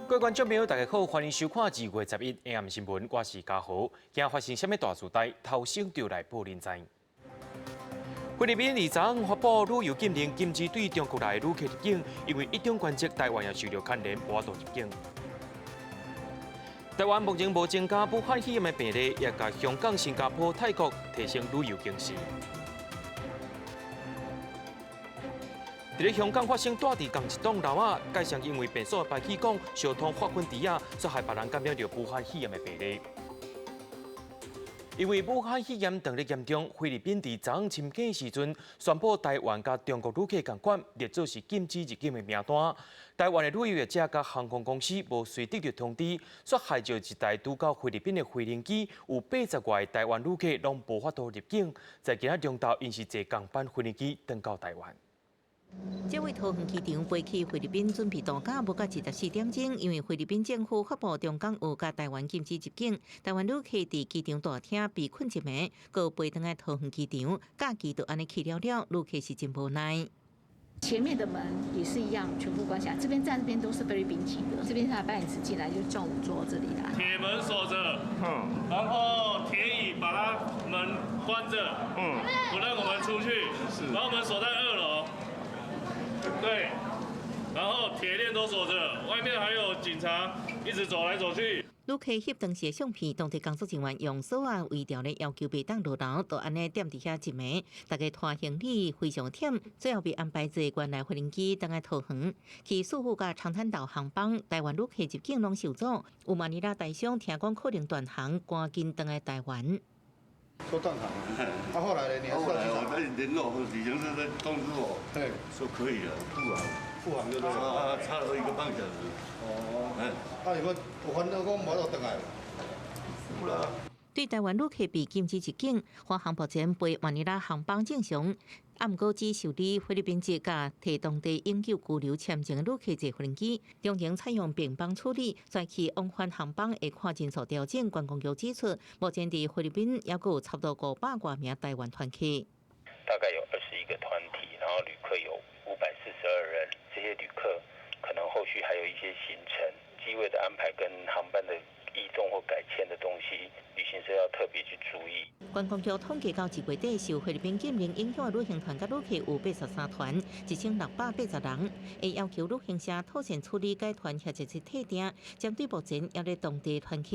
各位观众朋友，大家好，欢迎收看2月11 AM 新闻，我是嘉豪。今日发生什么大事代？头先就来报您知。菲律宾23日发布旅游禁令，禁止对中国来的旅客入境，因为一种关节台湾也受到牵连，无法入境。台湾目前无增加武汉肺炎的病例，也甲香港、新加坡、泰国提升旅游警示。在香港发生大地共一栋楼啊，介绍因为变数排气管烧通发昏池啊，所害别人感染到武汉肺炎的病例。因为武汉肺炎当日严重，菲律宾伫昨昏深更时阵宣布台湾甲中国旅客共款列作是禁止入境的名单。台湾的旅游业者甲航空公司无随得到通知，所害着一台拄到菲律宾的飞行机有80外台湾旅客拢无法度入境，在今仔中昼因是坐港班飞行机登到台湾。这位桃园机场飞去菲律宾准备度假，无到24点钟，因为菲律宾政府发布中港澳甲台湾禁止入境，台湾旅客伫机场大厅被困一暝，搁飞回来桃园机场，假期就安尼去了，旅客是真无奈。前面的门也是一样，全部关起来。这边站这边都是菲律宾籍的，这边他把你吃进来，就叫我们坐这里来。铁门锁着，然后铁椅把它门关着，不让我们出去，把我们锁在2楼。对，然后铁链都锁着，外面还有警察一直走来走去。旅客翕当时的相片，当地工作人员用手啊围条咧，要求袂当落楼，就安尼踮伫遐一暝。大家拖行李非常忝，最后被安排坐原来飞行机登来桃园。去苏富甲长滩岛航班，台湾旅客入境拢受阻。有马尼拉台商听讲可能断航，赶紧登来台湾。说断航了，后来呢？后来我在联络旅行社在通知我，说可以了，复航就对了，差了1个半小时。如果有烦恼，我无得回来。不啦。对台湾旅客被禁止入境，华航目前飞马尼拉航班正常。毋过只受理菲律宾籍甲提当地永久居留签证的旅客坐飞行机，中间采用便邦处理，再去往返航班的跨境所调整。观光局指出，目前伫菲律宾也有差不多500多名台湾团客，大概有21个团体，然后旅客有542人。这些旅客可能后续还有一些行程、机位的安排跟航班的移动或改签的东西，旅行社要特别去注意。观光局统计到2月底，受菲律宾禁令影响的旅行团甲旅客有83团，1680人。会要求旅行社妥善处理该团或者是退订。针对目前也咧当地团客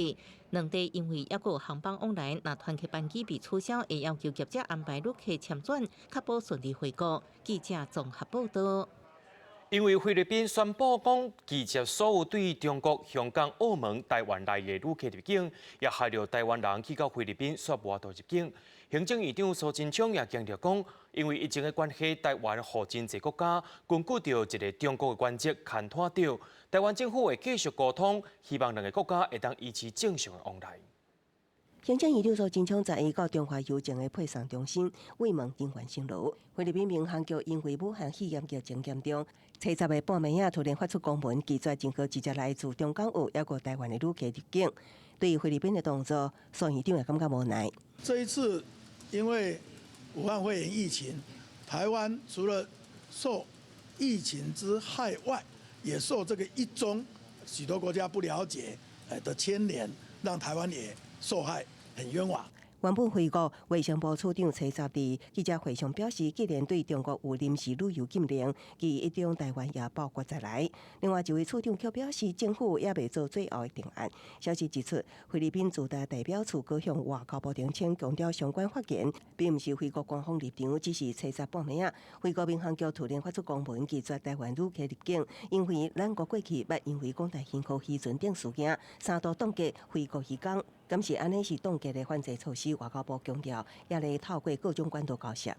2地因为还有航班往来，若团客班机被取消，会要求业者安排旅客签转，确保顺利回国。记者综合报道。因为菲律宾宣布讲拒绝所有对中国、香港、澳门、台湾来的旅客入境，也害了台湾人去到菲律宾却无法度入境。行政院长苏贞昌也强调讲，因为疫情的关系，台湾和真济国家根据着一个中国的关节牵拖着，台湾政府会继续沟通，希望2个国家会当维持正常的往来。行政院长苏贞昌11到中华邮政的配送中心慰问人员升楼。菲律宾民航局因为武汉肺炎疫情严重，初10的半暝突然发出公文，拒绝任何直接来自中港澳也过台湾的旅客入境。对于菲律宾的动作，苏院长也感觉无奈。这一次因为武汉肺炎疫情，台湾除了受疫情之害外，也受这个一中许多国家不了解的牵连，让台湾也受害。很冤枉。原本回国，卫生部处长蔡十伫记者会上表示，既然对中国有临时旅游禁令，其一中台湾也包括在内。另外一位处长却表示，政府也未做最后的定案。消息指出，菲律宾驻台代表处高向外交部澄清，强调相关发言并不是回国官方立场，只是初10半暝回国民航局突然发出公文，拒绝台湾旅客入境，因为咱国过去捌因为广大兴科渔船等事件3度冻结回国渔港。敢是安尼是冻结的反制措施，外交部强调，也来透过各种管道交涉。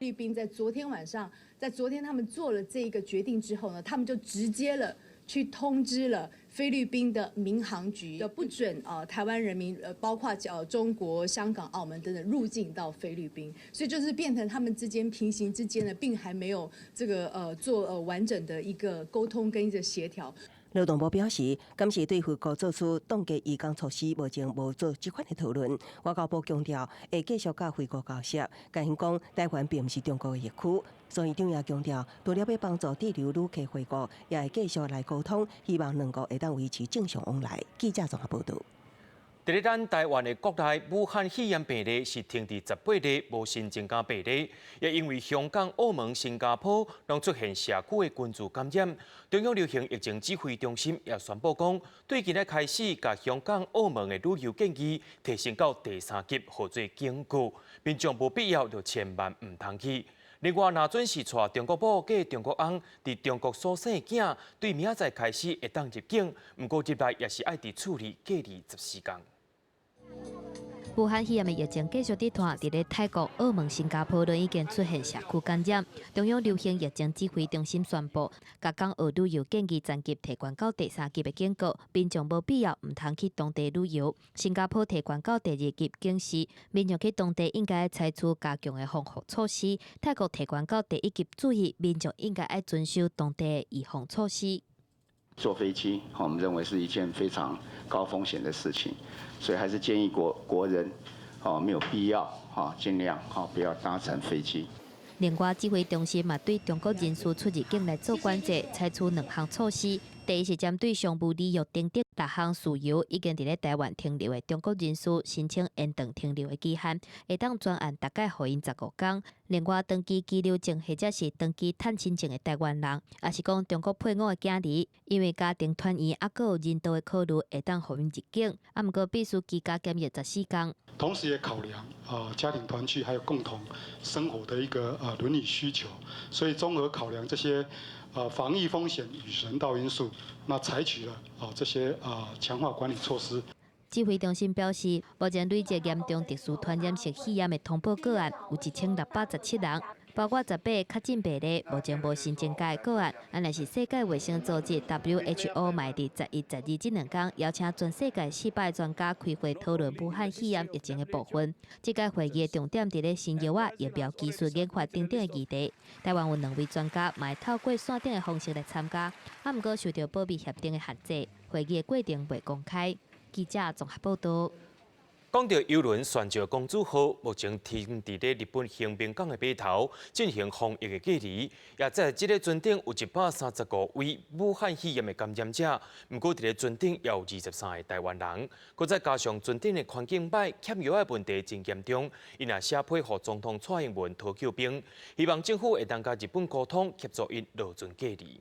菲律宾在昨天晚上，在昨天他们做了这一个决定之后呢，他们就直接了去通知了菲律宾的民航局，不准台湾人民包括中国、香港、澳门等等入境到菲律宾，所以就是变成他们之间平行之间呢，并还没有这个做完整的一个沟通跟一个协调。劳动部表示，今是对回国做出冻结移工措施，目前无做这款的讨论。外交部强调，会继续甲回国交涉。甲因讲，台湾并不是中国的疫区。所以中也强调，除了要帮助滞留旅客回国，也会继续来沟通，希望两国会当维持正常往来。记者综合报道。伫咧咱台湾的国内武汉肺炎病例是停伫18例，无新增加病例，也因为香港、澳门、新加坡拢出现社区的群聚感染。中央流行疫情指挥中心也宣布讲，对今日开始，甲香港、澳门的旅游建议提升到第3级，好做警告，民众无必要就千万唔通去。另外，若准是带中国母嫁中国翁，伫中国所生的囝，对明仔载开始会当入境，不过入来也是爱伫处理隔离14天。武汉肺炎的疫情继续伫拖，伫咧泰国、澳门、新加坡都已经出现社区感染。中央流行疫情指挥中心宣布，甲港澳旅游建议暂级提悬到第3级的警告，民众无必要唔通去当地旅游。新加坡提悬到第2级警示，民众去当地应该采取加强的防护措施。泰国提悬到第1级，注意民众应该爱遵守当地的预防措施。坐飞机，我们认为是一件非常高风险的事情，所以还是建议国人，没有必要，尽量不要搭乘飞机。另外，指挥中心嘛对中国人士出入境来做管制，采取2项措施。第一是针对商务旅游等6项事由已经伫咧台湾停留的中国人士申请延长停留的期限，会当专案大概予因15天。另外，登记居留证或者是登记探亲证的台湾人，也是讲中国配偶的囝儿，因为家庭团圆还佫有人道的考虑，会当予因入境。毋过必须居家检疫14天。同时也考量家庭团聚还有共同生活的一个伦理需求，所以综合考量这些防疫风险与人道因素，那采取了这些强化管理措施。指挥中心表示，目前累计严重特殊传染性肺炎的通报个案有1617人，包括18个确诊病例，目前无新增加的个案。若是世界卫生组织 WHO 卖伫11、12这2天，邀请全世界400专家开会讨论武汉肺炎疫情的部分。这届会议的重点伫咧新药啊、疫苗技术研发等等的议题。台湾有2位专家，嘛会透过线顶的方式来参加，毋过受到保密协定的限制，会议的过程未公开。记者综合报道。讲到邮轮船石公主号，目前停伫咧日本横滨港的码头进行防疫的隔离，也在这个船顶有135位武汉肺炎的感染者，不过伫咧船顶也有23个台湾人，佮再加上船顶的环境歹、欠药的问题真严重，因也写批予总统蔡英文讨救兵，希望政府会当甲日本沟通，协助因落船隔離。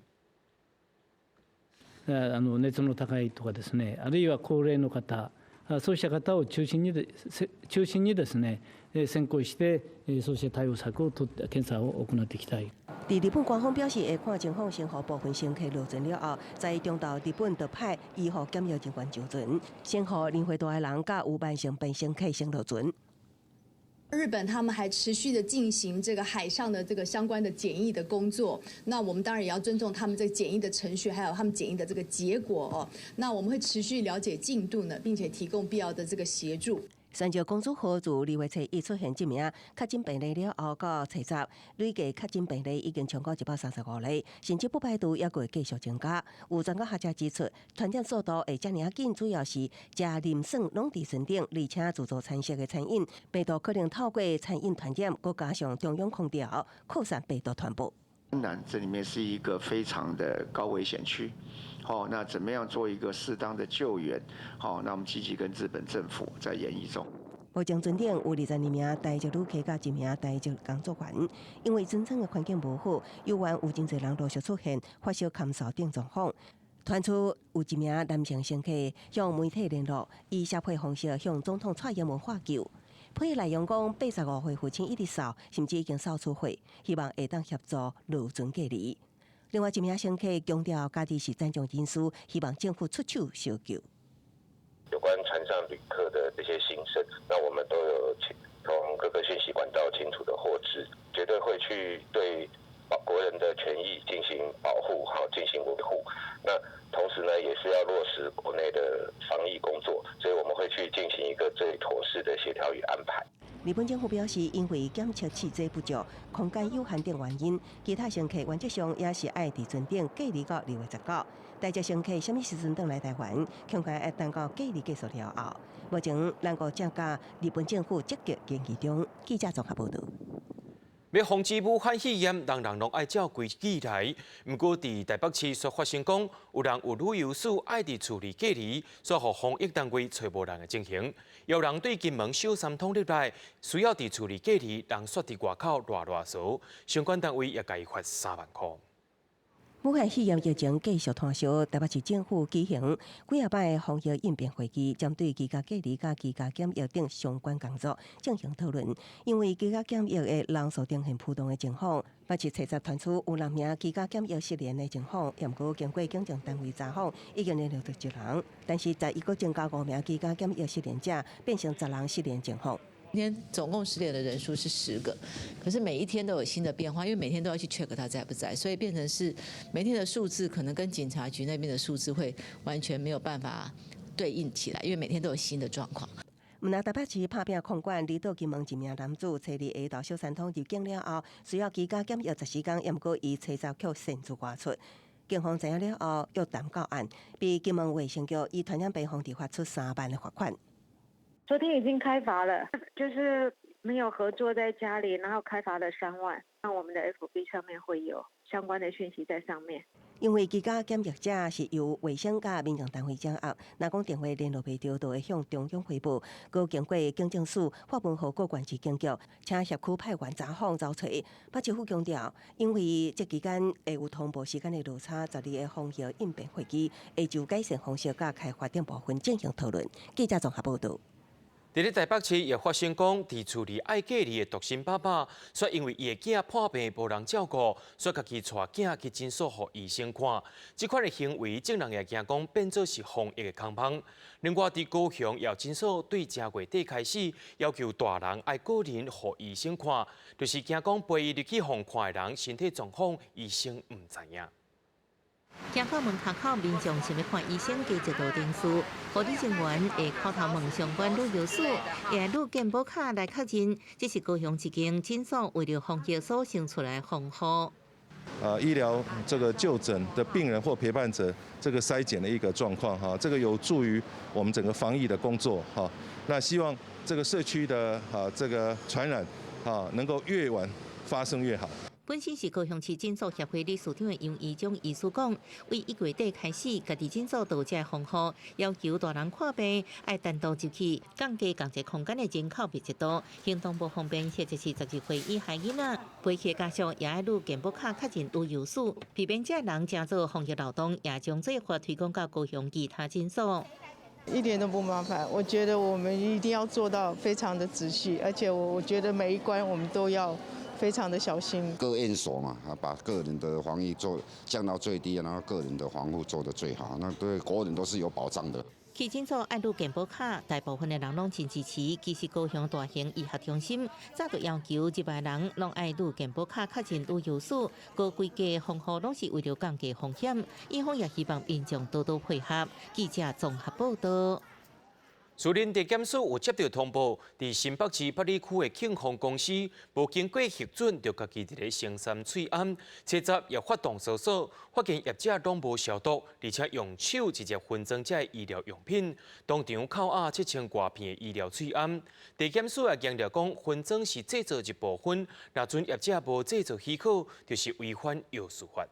熱の高いとかですね、あるいは高齢の方、そうした方を中心にですね、先行してそうした対応策を取って検査を行っていきたい。日本官方表示，会看情况，先予部分乘客落船了后，再中到日本特派医护检疫人员上船，先予年岁大的人甲有慢性病乘客先落船。日本他们还持续的进行这个海上的这个相关的检疫的工作，那我们当然也要尊重他们这个检疫的程序，还有他们检疫的这个结果哦。那我们会持续了解进度呢，并且提供必要的这个协助。三石公主号自2月初1出现1名确诊病例了后，到初10，累计确诊病例已经超过135例，甚至不排除也会继续增加。有专家学者指出，传染速度会这么紧，主要是食林笋拢伫船顶，而且自助餐食的餐饮，病毒可能透过餐饮传染，再加上中央空调扩散病毒传播。当然，这里面是一个非常的高危险区。那怎么样做一个适当的救援？那我们积极跟日本政府在研议中。目前船顶有22名台籍旅客甲1名台籍工作员，因为船舱的环境无好，游玩有真侪人陆续出现发烧、咳嗽等状况。传出有1名男性乘客向媒体联络，以写批方式向总统蔡英文化救。批内容讲，85岁父亲一直扫，甚至已经扫出血，希望会当协助落船隔离。另外1名乘客强调家己是战将人士，希望政府出手相救。有关船上旅客的这些心声，那我们都有从各个讯息管道清楚的获知，绝对会去对国人的权益进行保护，进行维护。那同时呢，也是要落实国内的防疫工作，所以我们会去进行一个最妥适的协调与安排。日本政府表示，因为检测器材不足、空间有限等原因，其他乘客原则上也是爱伫船顶隔离到2月19。台籍乘客什么时阵返来台湾，恐怕要等到隔离结束了后。目前，咱国正甲日本政府积极研究中。记者综合报道。要防止武汉肺炎，人人拢爱照规矩来。不过，伫台北市所发生讲，有人有旅游史爱伫厝里隔离，所互防疫单位找无人的情形。有人对金门小三通入来，需要伫厝里隔离，人煞伫外口乱扫，相关单位也该罚3万块。武汉肺炎疫情继续摊烧，台北市政府举行几摆防疫应变会议，针对居家隔离、甲居家检疫等相关工作进行讨论。因为居家检疫的人数呈现浮动的情况，北市查查传出有6名居家检疫失联的情况，也过经过警政单位查访，已经连续到1人，但是在又增加5名居家检疫失联者，变成10人失联情况。今天总共失联的人数是10个，可是每一天都有新的变化，因为每天都要去 check 他在不在，所以变成是每天的数字可能跟警察局那边的数字会完全没有办法对应起来，因为每天都有新的状况。毋但台北市拍拼控管，离岛金门1名男子初2下到小三通入境了后，需要居家检疫14天，也毋过伊查查却擅自外出。警方知影了后，约谈到案，被金门卫生局以传染病防治法出3万的罚款。昨天已经开罚了，就是没有合作在家里，然后开罚了3万。那我们的 FB 上面会有相关的讯息在上面。因为居家检疫者是由卫生甲民政单位掌握，若讲电话联络袂到，就会向中央汇报。佮经过警政署发文予各县市警局，请辖区派员查访找找。北市府强调，因为这期间会有通报时间的落差，12个防疫应变会议会就改善方式甲开发展部分进行讨论。记者综合报道。伫咧台北市也发生讲，伫厝里爱隔离的独生爸爸，说因为伊的囝破病无人照顾，所以家己带囝去诊所予医生看。这款的行为，竟然也惊讲变做是防疫的空帮。另外，伫高雄也诊所对正月底开始要求大人爱个人予医生看，就是惊讲陪伊入去互看的人身体状况，医生唔知影。行到门口，民众想要看医生，加一道电视，护理人员会口头问相关旅游史，也录健保卡来确认。这是高雄一间诊所为了防疫所生出来防护。医疗这个就诊的病人或陪伴者这个筛检的一个状况哈，这个有助于我们整个防疫的工作哈。那希望这个社区的这个传染能够越晚发生越好。本身是高雄市诊所协会理事长的杨义忠医师讲，为1月底开始，家己诊所都这防护，要求大人看病爱单独入去，降低共一空间的人口密集度，行动不方便，或者是12岁以下囡仔，陪去家属也爱录健保卡确认旅游史，避免这人正做防疫漏洞，也将这法推广到高雄其他诊所。一点都不麻烦，我觉得我们一定要做到非常的仔细，而且我觉得每一关我们都要非常的小心。各院所嘛，把个人的防疫降到最低，然后个人的防护做得最好，那对国人都是有保障的。去诊所爱录健保卡，大部分的人拢真支持。其实高雄大型医学中心早就要求入来人拢爱录健保卡确认旅游史，各规家防护拢是为了降低风险。医方也希望民众多多配合。记者综合报道。树林地检署有接到通报，伫新北市八里区的庆丰公司无经过核准，就家己伫咧生产翠庵，车闸也发动搜索，发现业者拢无消毒，而且用手直接分装这医疗用品，当场扣押7000多片的医疗翠庵。地检署也强调讲，分装是制造一部分，若准业者无制造许可，就是违反药事法。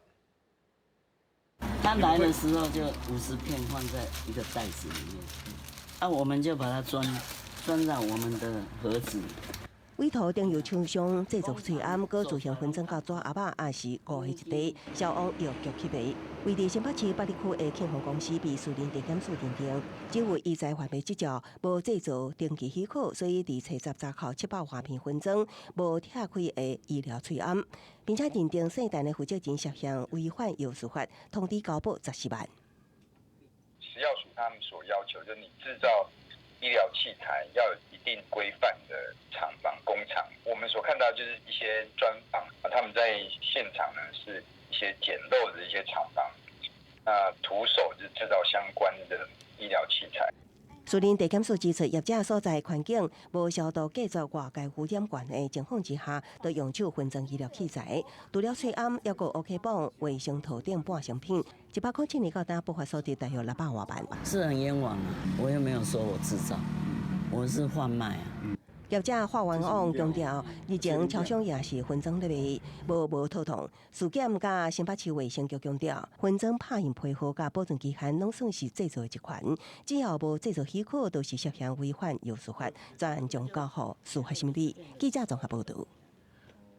他来的时候就50片放在一个袋子里面。我们就把它装在我们的盒子。委托订油厂商制作翠庵，搁自行分装到纸盒仔，也是5个一袋，消防药局起卖。位伫新北市八里区的庆丰公司被树林地检署认定，只为依在贩卖执照，无制造登记许可，所以伫车闸闸口700多片分装无拆开的医疗翠庵，并且认定姓陈的负责人涉嫌违反药事法，通知交保14万。食药署他们所要求，就是你制造医疗器材要有一定规范的厂房、工厂。我们所看到就是一些专房，他们在现场呢是一些简陋的一些厂房，那徒手就制造相关的医疗器材。树林地检署指出，业者所在环境无消毒，继续外界污染源的情况之下，都用手分装医疗器材。除了翠庵，还有 OK 泵、卫生套等半成品，100块钱到达不法收益大约600多万。是很冤枉啊！我又没有说我制造，我是贩卖啊。业者法院网强调，日前超商也是分装入面，无套筒。事检甲新北市卫生局强调，分装拍印批号甲保存期限拢算是制作的一款，只要无制作许可，都是涉嫌违反药事法，专将交予司法审理。记者综合报道。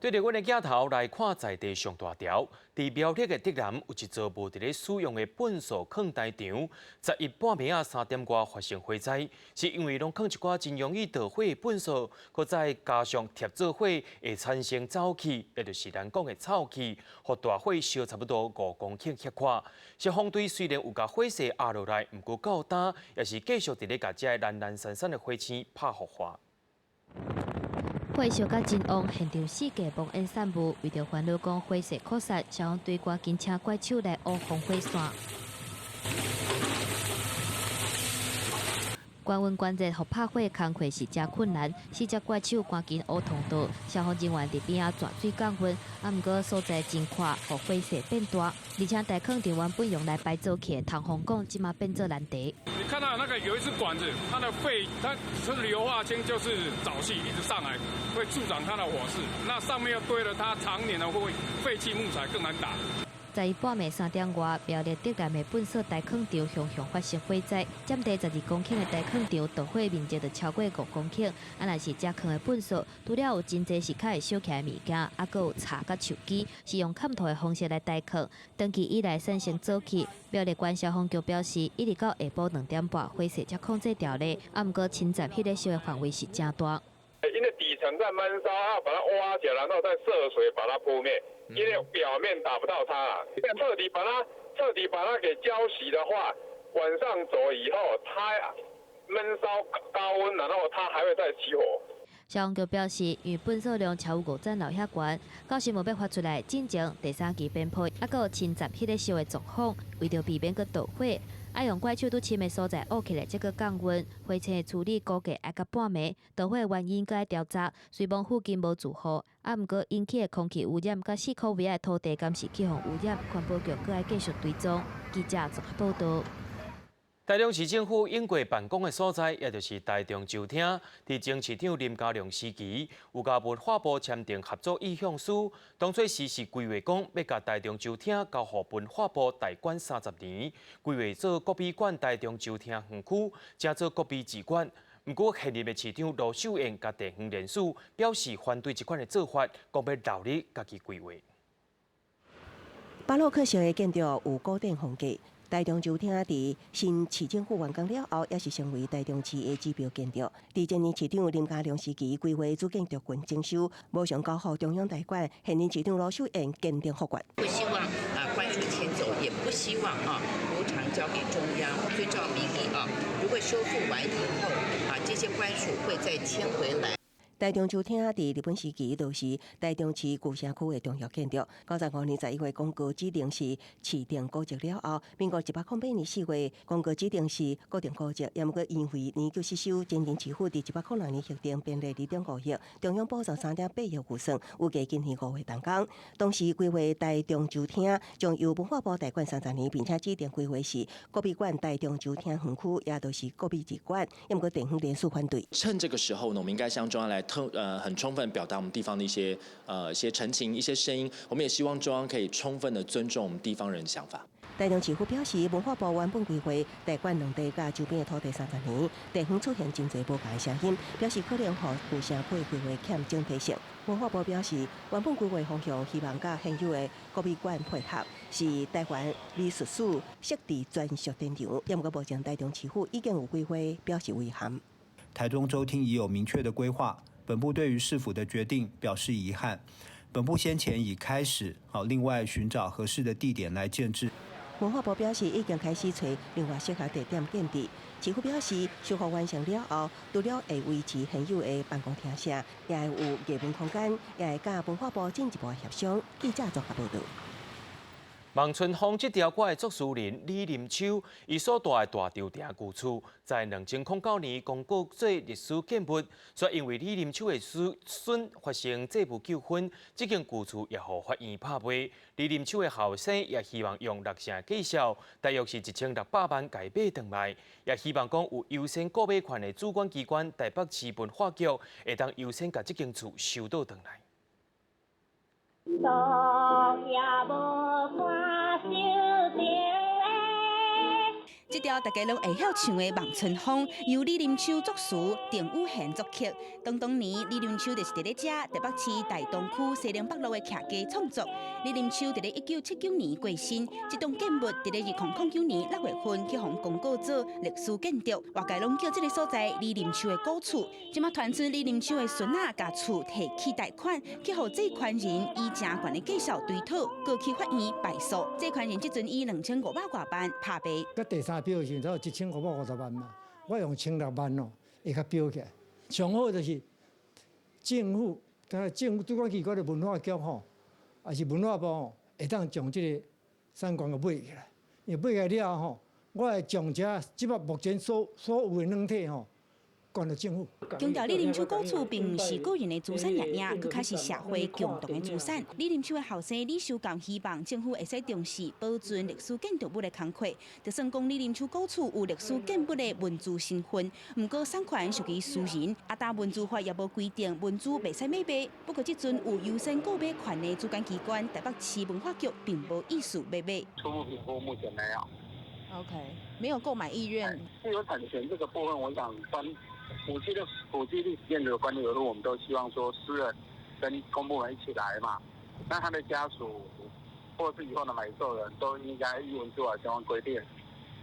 对着阮的镜头来看在地上大条，伫苗栗的竹南有一座无伫咧使用的粪扫坑台场，11半暝啊3点外发生火灾，是因为拢放一寡真容易导火的粪扫，搁再加上贴做火，会产生沼气，也就是咱讲的臭气，互大火烧差不多5公顷遐宽。消防队虽然有甲火势压落来，毋过到呾也是继续伫咧甲这懒懒散散的火星拍复化。火烧甲真旺，现场4架冒烟散雾，为着烦恼讲火势扩散，消防队赶紧请怪手来乌防火线。关温关热，互拍火的工课是真困难，4只怪手赶紧乌通道，消防人员伫边仔抓水降温，毋过所在真快，互火势变大，而且大坑场原本用来摆走起的通风管，即马变做难题。你看到那个有一支管子，它的肺，它是硫化氢，就是沼气一直上来，会助长它的火势。那上面又堆了它常年的废弃木材，更难打。11半暝3点外，苗栗竹南的粪扫大坑场熊发生火灾，占地12公顷的大坑场，导火面积就超过5公顷。若是遮坑的粪扫，除了有真侪是较会烧起来的物件，还佫有柴甲树枝，是用砍头的方式来代坑。长期以来产生沼气，苗栗县消防局表示，一直到下晡2点半，火势才控制掉咧。毋过侵占迄个烧的范围是真大。因为底层在闷烧，要把它挖起来，然后再涉水把它扑灭。因为表面打不到它啊，彻底把它给浇熄的话，晚上走以后，它闷烧高温，然后它还会再起火。消防局表示，因为粪扫量超有5层楼遐悬，到时无要发出来进前第3期编配，还佫有侵占迄个烧的状况，为着避免佫导火。爱用怪手拄深的所在乌起来，这个降温，火场的处理估计要到半暝，导火原因搁要调查。虽望附近无住户，毋过引起的空气污染甲4颗位的土地监视气象污染，环保局搁要继续追踪。记者综合报道。台中市政府应过办公的所在，也就是台中州厅，伫前市长林佳龙时期，有甲文化部签订合作意向书。当初时是规划讲要甲台中州厅交予文化部代管30年，规划做国美馆台中州厅园区，加做国美志馆。不过现任的市长罗秀燕甲地方联署表示反对这款的做法，讲要留你家己规划。巴洛克式的建筑有固定风格。台中州厅伫新市政府完工了后，也是成为台中市的指标建筑。伫前任市长林佳龙时期规划主建筑群征收，无想交予中央代管。现任市长罗秀燕坚定复决。不希望官署迁走，也不希望无偿交给中央，遵照民意如果修复完以后这些官署会再迁回来。台中州厅伫日本时期都是台中市旧城区的重要建筑。95年11月公告指定是市定古迹了后，民国108年4月公告指定是固定古迹，也毋过因为年久失修，前任市府伫106年核定编列2.5亿，中央补助3.8亿预算，预计今年5月动工。当时规划台中州厅将由文化部代管30年，并且指定规划是国美馆台中州厅园区，也都是国美志馆，也毋过地方联署反对。趁这个时候呢，我们应该向中央来很充分表达我们地方的一些陈情、一些声音。我们也希望中央可以充分的尊重我们地方人的想法。台中市府表示，文化部原本规划代管两地甲周边的土地30年，地方出现真侪无同的声音，表示可能予旧城区规划欠整体性。文化部表示，原本规划方向希望甲现有的国美馆配合，是台湾美术史设置专属展场，也毋过目前台中市府已经有规划，表示遗憾。台中州厅已有明确的规划，本部对于市府的决定表示遗憾。本部先前已开始另外寻找合适的地点来建置。文化部表示已经开始找另外适合地点建置。市府表示，修复完成了后，除了会维持现有的办公厅舍，也会有艺文空间，也会甲文化部进一步协商。记者综合报道。望春风这条歌的作词人李林秋，伊所住的大稻埕旧厝，在2009年公告做历史建物，却因为李林秋的孙发生债务纠纷，这间旧厝也互法院拍卖。李林秋的后生也希望用6成计销，大约是1600万改买转来，也希望讲有优先购买权的主管机关台北市文化局会当优先把这间厝收到转来。这条大家拢会晓唱的《望春风》，由李林秋作词，郑宇贤作曲。当年李林秋就是伫咧遮台北市大东区西宁北路的客家创作。李林秋伫咧1979年过身，这栋建物伫咧2009年6月份去互公告做历史建筑，外界拢叫这个所在李林秋的古厝。即马传出李林秋的孙仔甲厝提起贷款，去互这款人以正悬的计数追讨，告去法院败诉。这款人即阵以2500多万拍卖。第三标的时候1550万嘛，我用1600万哦，会较标起来。上好就是政府主管机关的文化局吼，也是文化部吼，会当将这个产权给买起来。因为买起来了吼，我会将即摆目前所有的软体吼，关到政府。强调李林秋古厝并不是个人的资产而已，佮较是社会共同的资产。李林秋的后生李秀刚希望政府会使重视保存历史建筑物的工作。就算讲李林秋古厝有历史建物的文字身份，不过产权属于私人，但文字法也无规定文字袂使买卖。不过，即阵有优先购买权的主管机关台北市文化局并无意思买卖。初步评估目前没有。OK， 没有购买意愿。自有产权这个部分，我想古迹历史建筑的管理额度，我们都希望说私人跟公部门一起来嘛。那他的家属或是以后的买受人都应该依文书法相关规定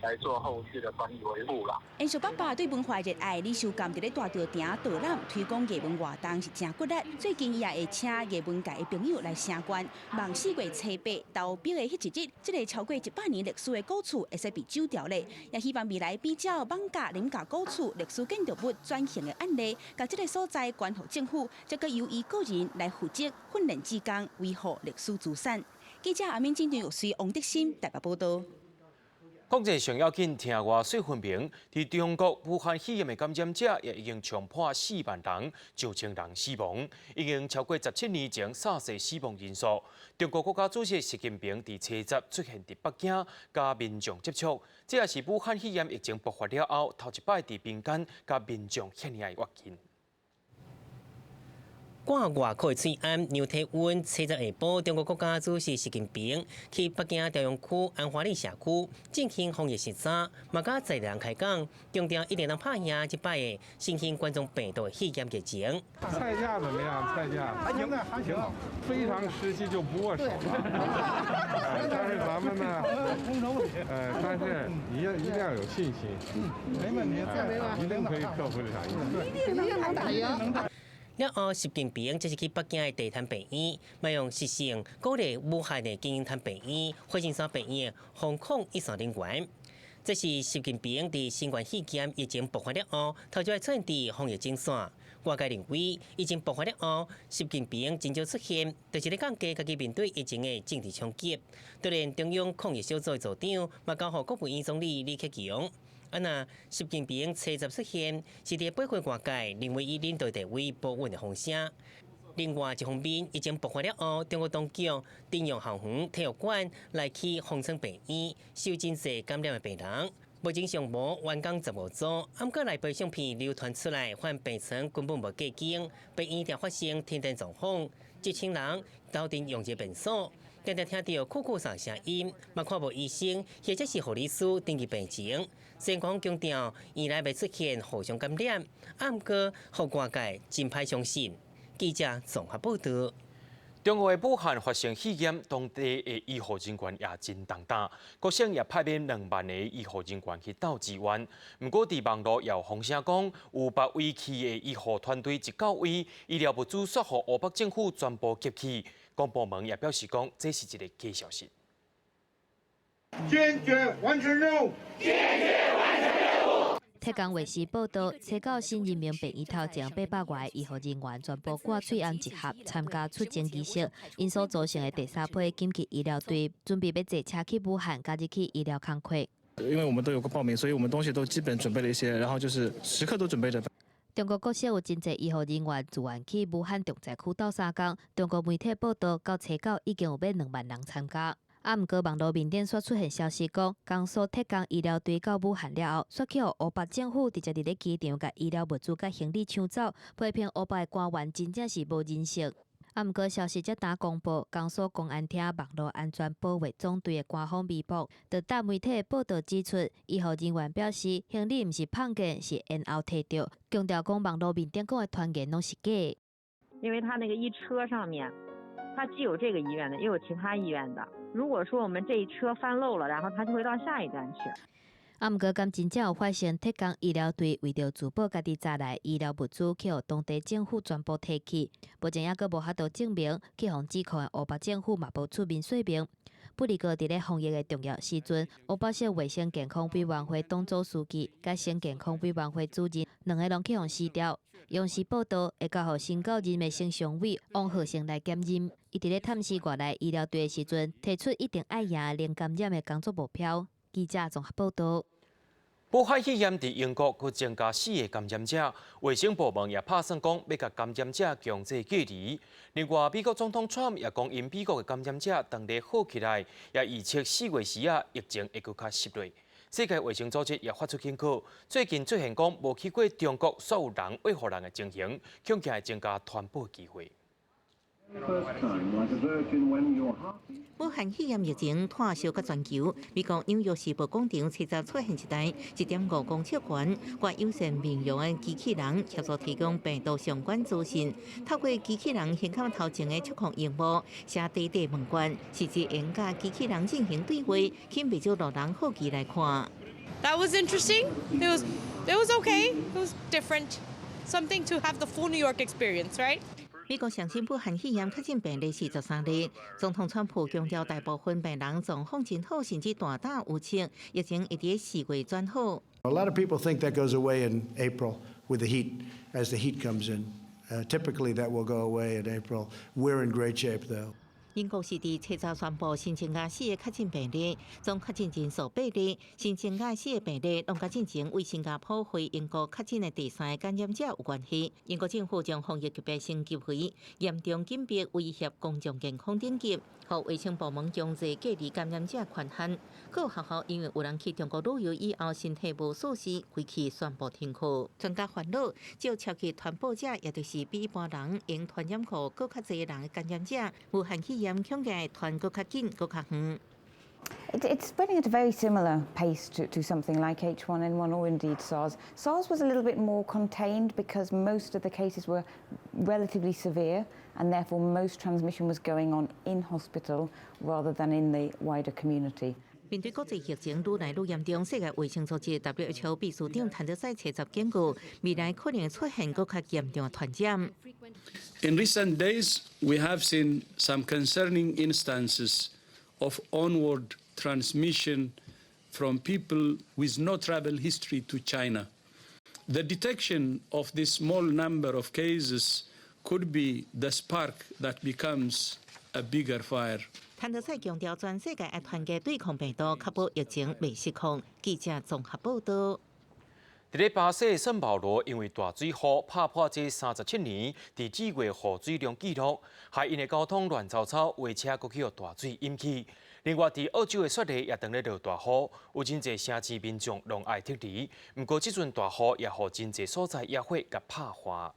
来做后续的管理维护啦。因小爸爸对文化热爱，李秀刚伫咧大稻埕导览推广艺文活动是真骨力。最近伊也会请艺文界的朋友来声援，望4月初8投标的迄一日，这个超过100年历史的古厝会使被揪掉咧。也希望未来比较网价廉价古厝历史建筑物转型的案例，甲这个所在关乎政府，再个由伊个人来负责训练志工，维护历史资产。记者阿敏经常有随王德新台北报道。国际上要紧，听话说分明。伫中国武汉肺炎的感染者也已经冲破4万人，9000人死亡，已经超过17年前SARS死亡人数。中国国家主席习近平伫初10出现伫北京，甲民众接触，这也是武汉肺炎疫情爆发了后头一摆伫民间甲民众见面的约见。挂外口的翠安牛体温，7日下晡，中国国家主席习近平去北京朝阳区安华里社区进行防疫视察，嘛甲在人开讲，强调一定能拍赢这摆的新型冠状病毒的肺炎疫情。菜价怎么样？菜价还行，非常时期就不握手了。但是咱们呢，但是你一定要有信心，没问题，一定可以克服这场疫情，一定能打赢。了后，习近平这是去北京的地坛病院，嘛用实行鼓励武汉的经营坛病院、火箭山病院防控1线人员。这是习近平伫新冠肺炎疫情爆发了后，头一摆出现伫防疫诊所。外界认为，疫情爆发了后，习近平真少出现，就是咧降低家己面对疫情的政治冲击。当然，中央抗疫小组的组长嘛交予国务院总理李克强。那习近平初10出现，是伫背回外界认为伊领导地位不稳的风声。另外一方面，疫情爆发了后，中国当局定用校园、体育馆来去封城病院，收真侪感染的病人。目前尚无完工15组，暗过内部相片流传出来，患病床根本无计经，病院常发生停电状况，1000人斗阵用这病所。常常听到酷酷声声音，嘛看无医生，或者是护理师登记病情。虽然讲强调院内未出现互相感染，暗过互外界真歹相信。记者综合报道。中国的武汉发生肺炎，当地的医护人员也真重担，国省也派免2万个医护人员去斗支援。不过，伫网络也有风声讲，有别委屈的医护团队19位，医疗物资煞予湖北政府全部集去。公部门也表示讲，这是一个假消息。坚决完成任务！坚决完成任务！铁江卫视报道，车到新人民病院头前800外医护人员全部挂喙安一盒参加出征仪式，因所组成的第3批紧急医疗队准备要坐车去武汉，加入去医疗工作。因为我们都有个报名，所以我们东西都基本准备了一些，然后就是时刻都准备着。中国国小有真侪医护人员自愿去武汉重灾区斗3工，中国媒体报道，到初9已经有要2万人参加。毋过网络面顶却出现消息讲，江苏铁江医疗队到武汉了后，却去互乌北政府直接伫咧机场甲医疗物资甲行李抢走，批评乌北官员真正是无人性。毋过消息才打公布，江苏公安厅网络安全保卫总队的官方微博，就搭媒体报道指出，医护人员表示行李毋是碰见，是延后摕到，强调讲网络面顶讲的传言拢是假。因为他那个一车上面，他既有这个医院的，也有其他医院的。如果说我们这一车翻漏了，然后他就会到下一站去。毋过，敢真正有发生铁江医疗队为着自保家己载来医疗物资，去互当地政府全部提去，目前还阁无法度证明，去互指控的乌北政府嘛无出面说明。不离个伫咧防疫的重要时阵，乌北市卫生健康委员会党组书记甲省健康委员会主任2个拢去互撕掉。央视报道会交予申告人的省常委王浩成来兼任。伊伫咧探视外来医疗队的时阵，提出一定爱赢零感染的工作目标。记者综合报道。武汉肺炎伫英国佫增加4个感染者，卫生部门也拍算讲要甲感染者强制隔离。另外，美国总统 Trump 也讲，因美国的感染者当地好起来，也预测4月时疫情会佫较失落。世界卫生组织也发出警告，最近出现讲无去过中国所有人喂互人的情形，恐惊会增加传播机会。武汉肺炎疫情拖烧到全球，美国纽约时报广场车站出现一台1.5公尺宽、挂有线面容的机器人，协助提供病毒相关资讯。透过机器人显卡头前的触控荧幕，写短短问卷，甚至用甲机器人进行对话，吸不少路人好奇来看。That was interesting. It was okay. It was different. Something to have the full New York experience, right? 美国上新武汉肺炎确诊病例43例，总统川普强调大部分病人状况真好，甚至大打有测，疫情一直4月转好。A lot of people think that goes away in April with the heat, as the heat comes in. Typically, that will go away in April. We're in great shape, though. 英国是伫7早宣布新增加4个确诊病例，总确诊人数8例，新增加4个病例，拢甲进前为新加坡回英国确诊的第3个感染者有关系。英国政府将防疫级别升级为严重紧迫威胁公众健康等级，互卫生部门强制隔离感染者权限。各学校因为有人去中国旅游以后身体无舒适，规期宣布停课。专家烦恼，只有超级传播者，也就是比一般人用传染互更较侪人的感染者，武汉肺炎恐惊会传更较紧、更较远。It's spreading at a very similar pace to something like H1N1 or indeed SARS. SARS was a little bit more contained because most of the cases were relatively severe and therefore most transmission was going on in hospital rather than in the wider community. 面对国际疫情愈来愈严重，世界卫生组织 WHO 秘书长谭德赛切集警告，未来可能出现更较严重的传染。In recent days, we have seen some concerning instances of onward transmission from people with no travel history to China. The detection of this small number of cases could be the spark that becomes a bigger fire. 谭德赛强调，全世界要团结对抗病毒，确保疫情未失控。记者综合报道。伫咧巴西圣保罗，因为大水雨拍破这37年伫4月雨水量纪录，害因的交通乱糟糟，货车阁去予大水淹起。另外，伫澳洲的雪梨也当咧落大雨，有真侪城市民众拢爱撤离。不过，即阵大雨也互真侪所在野火甲拍坏。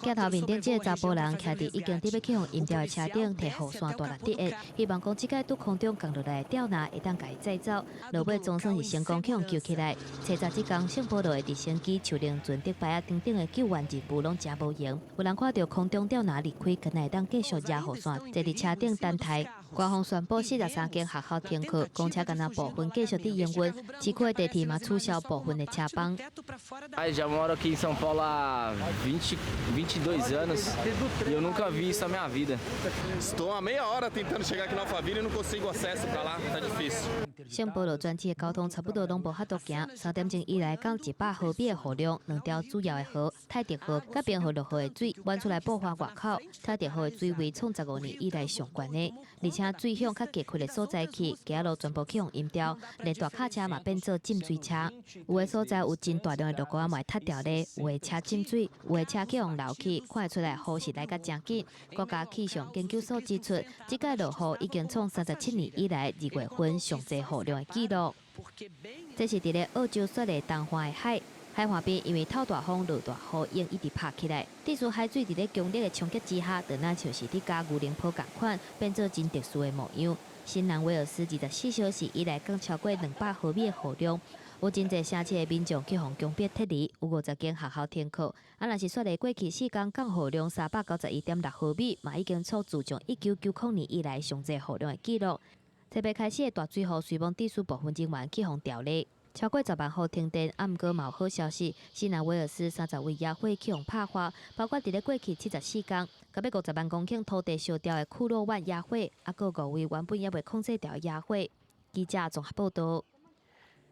镜头面顶，这个查甫人徛伫已经伫要去用阴掉的车顶，摕雨伞大力滴的，希望讲即摆拄空中降落来的吊拿会当家载走。落尾总算是成功去用救起来。车站即天，圣保罗的直升机、树林船、迪拜啊等等的救援任务拢真无用。有人看到空中吊拿离开，可能会当继续抓雨伞，坐伫车顶等待。官方宣布43间学校停课，公车敢若部分继续伫营运，市区的地铁嘛取消部分的车帮。Já moro aqui em São Paulo há 22 anos e eu nunca vi isso na minha vida. Estou há meia hora tentando chegar aqui na Alphaville e não consigo acesso para lá, tá difícil. 省道路专区的交通差不多拢无法度行，3点钟以来，降100毫米的雨量，2条主要的河太迪河、甲边河落雨的水淹出来爆发外口，太迪河的水位创15年以来上悬的，而且水向较崎岖的所在去，街路全部去互淹掉，连大卡车嘛变做浸水车，有的所在有真大量的路沟嘛塌掉咧，有的车浸水，有的车去互流去，看得出来雨是来甲真紧。国家气象研究所指出，这届落雨已经创37年以来2月份上济雨量的记录。这是伫咧澳洲雪梨东岸的海岸边，因为透大风、落大雨，应一直拍起来。地处海水伫咧强烈的冲击之下，就那像是伫加牛奶泡共款，变做真特殊的模样。新南威尔斯24小时以来降超过200毫米的雨量。有真侪城市的民众去向江边撤离，有50间学校停课。若是雪梨过去4天降雨量391.6毫米，嘛已经创自从1990年以来上济雨量的记录。特别开始的大水雨，随望地区部分人员去互调理。超过10万户停电，毋过嘛有好消息，新南威尔斯30位野火去互拍花，包括伫咧过去74天，甲要50万公顷土地烧掉的库洛湾野火，还有5位原本也未控制掉的野火。记者综合报道。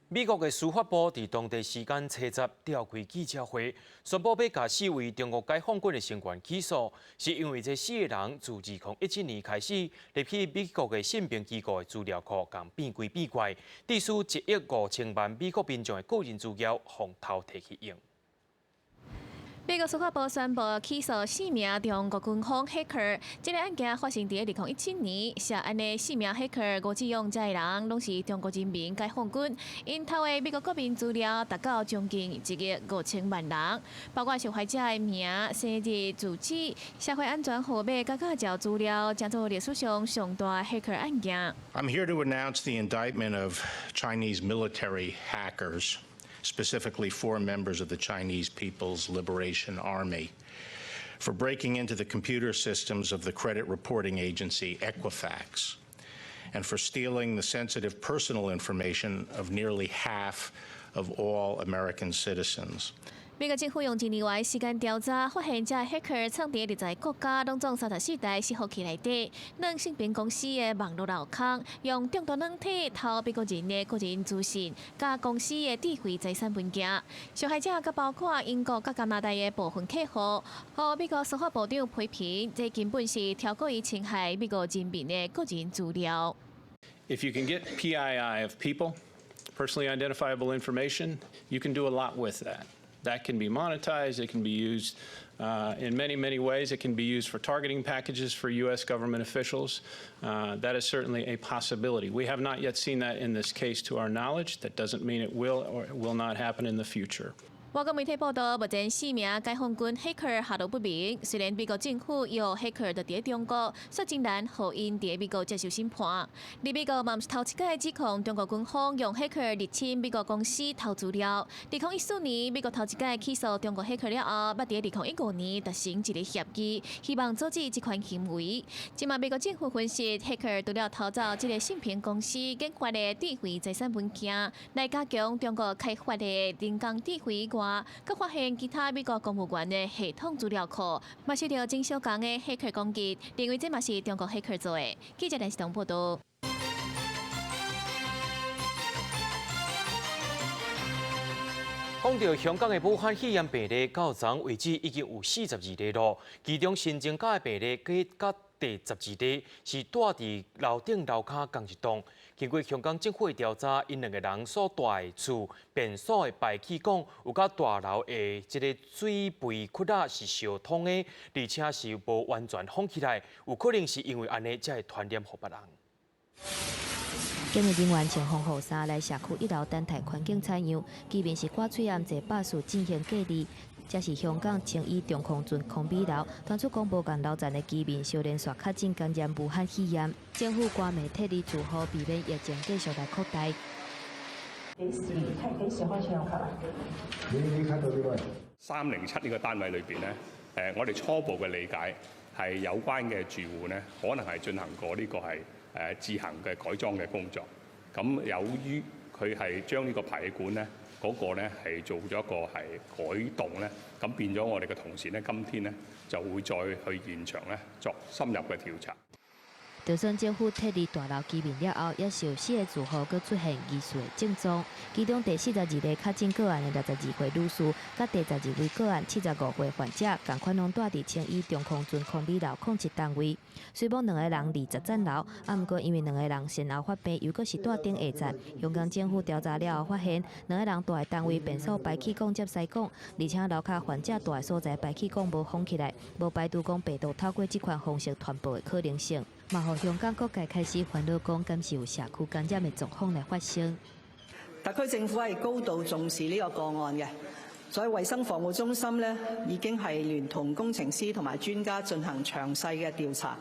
美国的司法部伫当地时间7日召开记者会，宣布要甲4位中国解放军的成员起诉，是因为这4个人自2017年开始入去美国的信评机构的资料库，共变鬼变怪，致使1亿5,000万美国民众的个人资料被偷摕去用。美国司法部宣布起诉4名中国军方黑客。这个案件发生在2017年，涉案的4名黑客吴志勇这个人，拢是中国人民解放军，因偷的美国国民资料达到将近1亿5,000万人，包括受害者的名、生日、住址、社会安全号码、甲驾照资料，将做历史上上大黑客案件。I'm here to announce the indictment of Chinese military hackers. Specifically 4 members of the Chinese People's Liberation Army, for breaking into the computer systems of the credit reporting agency Equifax, and for stealing the sensitive personal information of nearly half of all American citizens. 美国政府用1年外时间调查，发现这黑客藏伫20个国家，拢总34台伺服器内底，软性平公司的网络漏空，用中国软体偷美国人的个人资讯，甲公司的智慧财产文件。受害者佮包括英国佮加拿大的部分客户，和美国司法部长批评，这根本是超过于侵害美国人民的个人资料。If you can get PII of people, personally identifiable information, you can do a lot with that. That can be monetized. It can be used in many, many ways. It can be used for targeting packages for U.S. government officials. That is certainly a possibility. We have not yet seen that in this case to our knowledge. That doesn't mean it will or it will not happen in the future. 外国媒体报道，目前4名解放军黑客下落不明。虽然美国政府有黑客伫伫中国，说真难，互因伫美国接受审判。而美国嘛毋是头一届指控中国军方用黑客入侵美国公司偷资料。2014年，美国头一届起诉中国黑客了后，捌伫2015年达成一个协议，希望阻止这款行为。即嘛，美国政府分析，黑客除了偷走这个信评公司研发的智慧财产文件，来加强中国开发的人工智慧外，佮发现其他美国公务员的系统资料库，嘛受到真小工的黑客攻击，认为这嘛是中国黑客做的。记者林世彤报道。讲到香港的武汉肺炎病例，到昨为止已经有42例咯，其中新增加的病例加第12例是住伫楼顶楼骹同一栋。经过香港政府的调查，因2个人所住的厝变所的排气管有甲大楼的这个水肥窟仔是相通的，而且是无完全封起来，有可能是因为安尼才会传染给别人。检疫人员穿防护衫来社区1楼等待环境采样，即便是挂嘴暗坐巴士进行隔离。这是香港青衣中空圳空比楼传出广播港楼站的居民小连续确诊感染武汉肺炎，政府官媒特地祝贺，避免疫情继续来扩大。幾時開始有卡啊？你看到呢個307呢個單位裏邊咧，我哋初步嘅理解係有關嘅住戶咧，可能係進行過呢個係自行嘅改裝嘅工作。咁由於佢係將呢個排氣管咧嗰個咧係做咗一個係改動咧，咁變咗我哋嘅同事咧，今天咧就會再去現場咧作深入嘅調查。就算政府撤离大楼基面了后，也是有4个住户佫出现疑似的症状，其中第42例确诊个案的62岁女士，甲第12位个案75岁患者，共款拢住伫青衣中空军空美楼控制单位。虽无2个人20层楼，啊，毋过因为2个人先后发病，又佫是住顶下层，香港政府调查了后发现，2个人住的单位便所排气管接塞管，而且楼下患者住的所在排气管无封起来，无排除讲病毒透过这款方式传播的可能性。嘛，互香港各界开始烦恼，讲敢是有社区感染的状况来发生。特區政府係高度重視呢個個案嘅，所以衛生防護中心呢已經係聯同工程師同埋專家進行詳細嘅調查。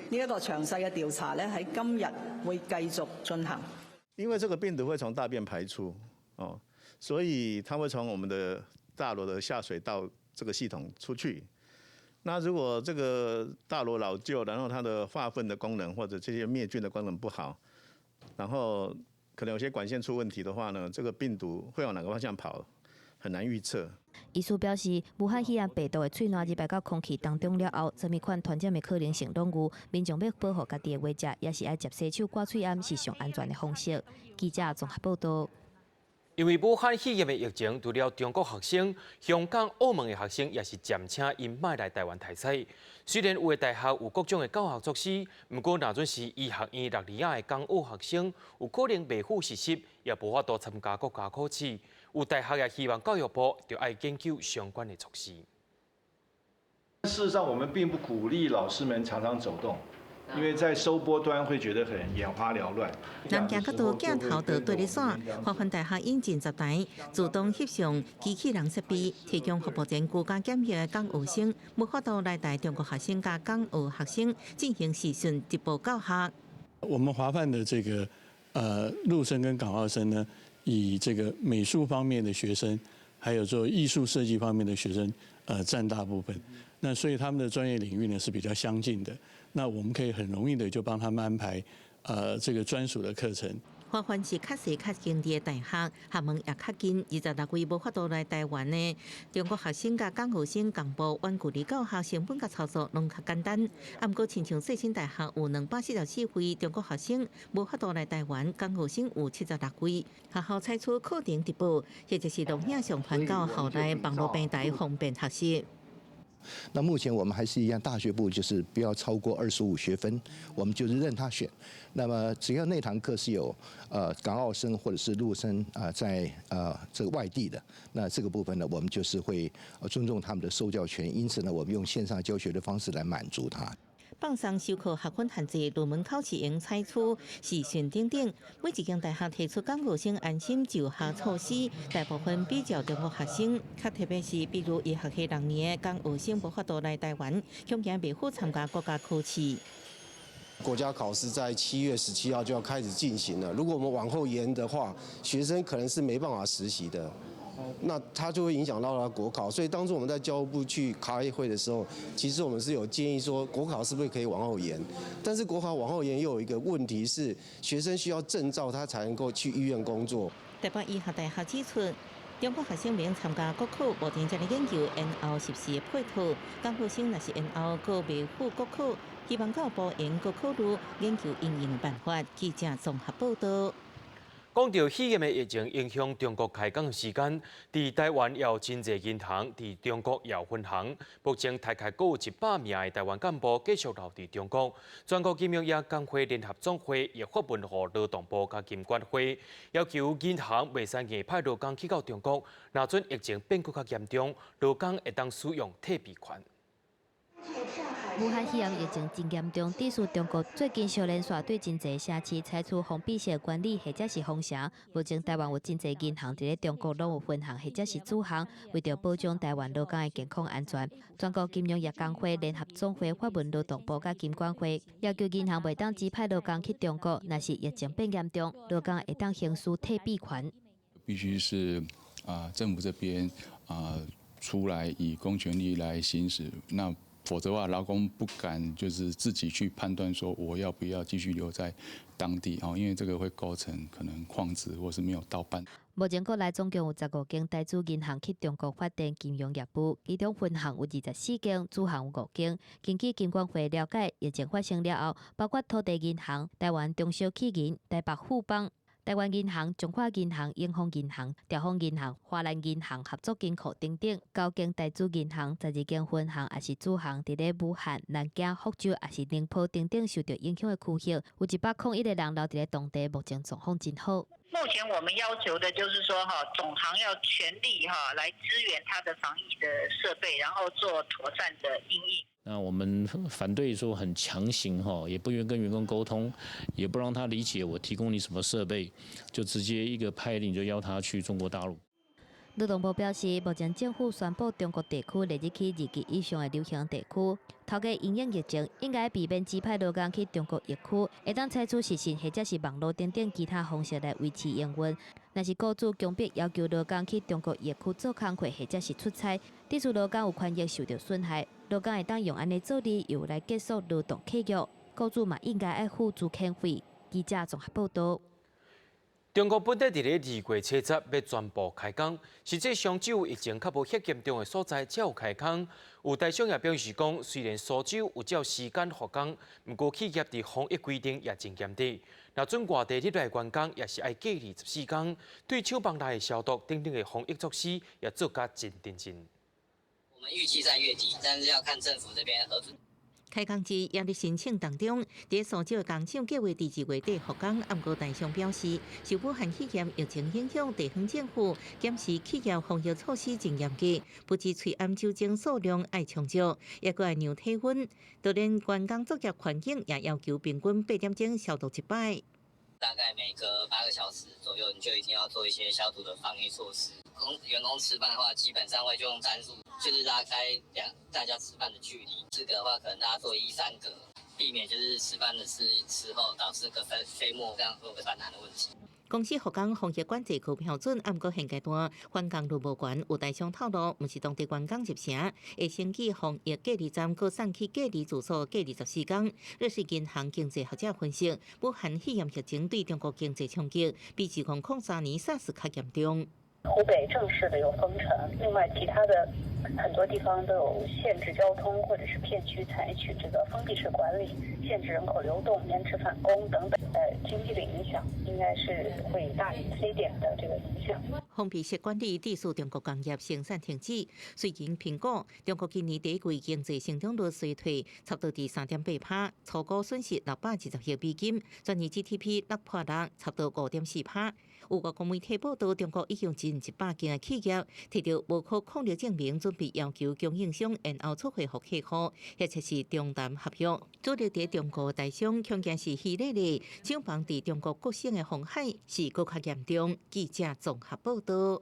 呢一個詳細嘅調查呢喺今日會繼續進行。因為這個病毒會從大便排出哦，所以它會從我們的大樓的下水道這個系統出去。那如果这个大楼老旧，然后它的化粪的功能或者这些灭菌的功能不好，然后可能有些管线出问题的话呢，这个病毒会往哪个方向跑，很难预测。医师表示，武汉肺炎病毒的喙瘰入到空气当中了后，什么款传染的可能性拢有。民众要保护家己的话食，也是爱接洗手、刮喙暗是上安全的方式。记者综合报道。因为武汉肺炎的疫情，除了中国学生，香港、澳门的学生也是暂请因卖来台湾读书。虽然有的大学有各种的教学措施，不过若准是医学院6年的港澳学生，有可能未赴实习，也无法度参加国家考试。有大学也希望教育部就要研究相关的措施。事实上，我们并不鼓励老师们常常走动。因为在收播端会觉得很眼花缭乱。南京角度镜头就对你说，华梵大学引进10台自动翕相机器人设备，提供服务前居家检疫的港澳生，无法度来台中国学生加港澳学生进行视讯直播教学。我们华梵的这个陆生跟港澳生呢，以这个美术方面的学生，还有做艺术设计方面的学生，占大部分。那所以他们的专业领域呢是比较相近的。那我们可以很容易的就帮他们安排这个专属的课程。华梵是较细较经济的大学，学问也较紧。26位无法度来台湾的中国学生甲港澳生共步远距离教学，成本甲操作拢较简单。啊，不过亲像世新大学有244位中国学生无法度来台湾，港澳生有76位。学校采取课程直播，或者是录影上传到校内网络平台，方便学习。那目前我们还是一样，大学部就是不要超过25学分，我们就是任他选。那么只要那堂课是有港澳生或者是陆生在这个外地的，那这个部分呢，我们就是会尊重他们的受教权，因此呢，我们用线上教学的方式来满足他。放松授课学分限制，入门考试应采取视讯等等。每一间大学提出港澳生安心就学措施，大部分比较中国学生，较特别是比如医学系2年的港澳生无法度来台湾，恐惊未赴参加国家考试。国家考试在7月17号就要开始进行了，如果我们往后延的话，学生可能是没办法实习的。那它就会影响到了国考，所以当初我们在教育部去开会的时候，其实我们是有建议说，国考是不是可以往后延？但是国考往后延又有一个问题是，学生需要证照，他才能够去医院工作。台北医学大学指出，中国学生免参加国考，目前正在研究延后实施的配套。港澳生若是延后个未赴国考，希望教育部研究考虑研究应用办法。记者综合报道。讲到肺炎的疫情影响中国开港时间，伫台湾也有真侪银行伫中国也有分行。目前大概还有100名的台湾干部继续留伫中国。全国金融业工会联合总会也发文予劳动部甲金管会，要求银行袂使硬派劳工去到中国，若准疫情变搁较严重，劳工会当使用退避款。武汉肺炎疫情真严重，致使中国最近小连续对真侪城市采取封闭式管理，或者是封城。目前台湾有真侪银行伫咧中国拢有分行或者是主行，为着保障台湾劳工的健康安全，全国金融业工会联合总会发文劳动部甲金管会，要求银行袂当指派劳工去中国，若是疫情变严重，劳工会当行使退避款。必须是政府这边出来以公权力来行使，那否则的话，劳工不敢就是自己去判断说我要不要继续留在当地哦，因为这个会构成可能旷职或是没有到办。目前国内总共有15间台资银行去中国发展金融业务，其中分行有24间，主行有5间。根据金管会了解，疫情发生了后，包括土地银行、台湾中小企银、台北富邦、台湾银行、中华银行、永丰银行、兆丰银行、华南银行合作金库等等，9间台资银行、12间分行也是主行伫咧武汉、南京、福州也是宁波等等受到影响的区域，有101个人留伫咧当地，目前状况真好。目前我们要求的就是说，总行要全力来支援它的防疫的设备，然后做妥善的因应。那我们反对说很强行也不愿跟员工沟通，也不让他理解我提供你什么设备，就直接一个派令就邀他去中国大陆。劳动部表示，目前政府宣布中国地区立即起2级以上的流行地区，头家因应疫情，应该避免指派劳工去中国疫区，会当采取实信或者是网络等等其他方式来维持营运。若是雇主强迫要求劳工去中国疫区做工课或者是出差，抵触劳工有权益受到损害，劳工会当用安尼做理由来结束劳动契约，雇主嘛应该爱付资遣费。记者综合报道。中国本地伫咧2月7日要全部开工，实际上只有疫情较无遐严重的所在才有开工。有台商也表示讲，虽然苏州有照时间复工，不过企业伫防疫规定也真严厉。若准外地入来员工，也是爱隔离14天，对厂房内的消毒等等的防疫措施也做甲真认真。我们预计在月底，但是要看政府这边核准。开工日也伫申请当中，伫苏州的工厂计划伫2月底复工。不过台商表示，受武汉肺炎疫情影响，地方政府检视企业防疫措施真严格，不止催暗酒精数量爱充足，也搁爱量体温，就连员工作业环境也要求平均8点钟消毒1摆。大概每隔8个小时左右，你就一定要做一些消毒的防疫措施。员工吃饭的话，基本上会就用单数，就是拉开大家吃饭的距离。4个的话，可能大家做1、3个，避免就是吃饭的时候导致个飞沫这样会传染的问题。公司复工防疫管制区标准，不过现阶段返工率无悬。有台商透露，毋是当地员工入城，会升起防疫隔离站，搁送去隔离住所隔离14天。瑞士银行经济学者分析，武汉肺炎疫情对中国经济冲击比2003年SARS较严重。湖北正式的有封城，另外其他的很多地方都有限制交通，或者是片区采取这个封闭式管理，限制人口流动、延迟返工等等。经济的影响应该是会大于非典的这个影响。封闭式管理致使中国工业生产停止。虽然评估中国今年第一季经济成长率衰退，差不多伫3.8%，初估损失620亿美金，全年 GDP 6破6，差不多5.4%。有外国媒体报道，中国已经近100间企业摕到无可抗力证明，准备要求供应商延后出货给客户，或者是中断合约。主力伫中国台商恐惊是系列的厂房伫中国国省的风险是更加严重。记者综合报道。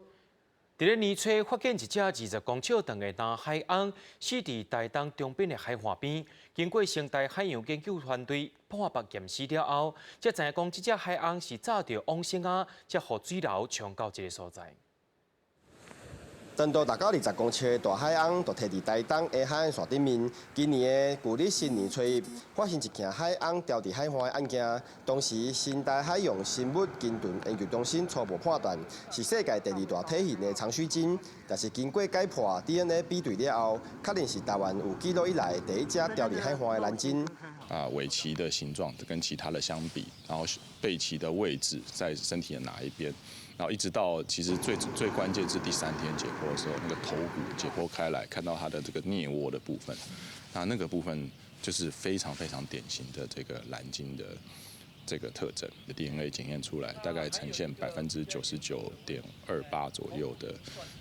伫咧年初发现一只20公尺长的大海鸥，死伫台东中滨的海岸边。经过生态海洋研究团队破腹验尸了后，才知影讲这只海鸥是早着往生啊，才互水流冲到这个所在。长度达到20公尺的大海鸥，就摕伫台东的海岸线顶面。今年的旧历新年初一，发现一件海鸥掉伫海岸的案件。当时，生态海洋生物鲸豚研究中心初步判断是世界第2大体型的长须鲸，但是经过解剖 DNA 比对了后，确定是台湾有记录以来第一只掉伫海岸的蓝鲸。尾鳍的形状跟其他的相比，然后背鳍的位置在身体的哪一边？然后一直到其实最关键是第3天解剖的时候，那个头骨解剖开来，看到它的这个颞窝的部分，那个部分就是非常非常典型的这个蓝鲸的这个特征。DNA 检验出来，大概呈现99.28%左右的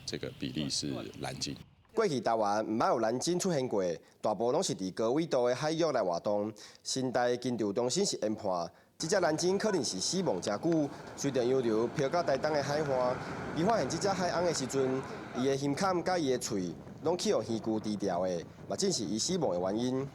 这个比例是蓝鲸。过去台湾唔捌有蓝鲸出现过，大部分拢是伫高纬度的海域来活动。生态研究中心是研判。这只蓝鲸可能是死亡真久，随着洋流漂到台东的海岸。伊发现这只海鸥的时阵，伊的胸坎甲伊的喙拢去用鱼骨低调的，嘛正是伊死亡的原因。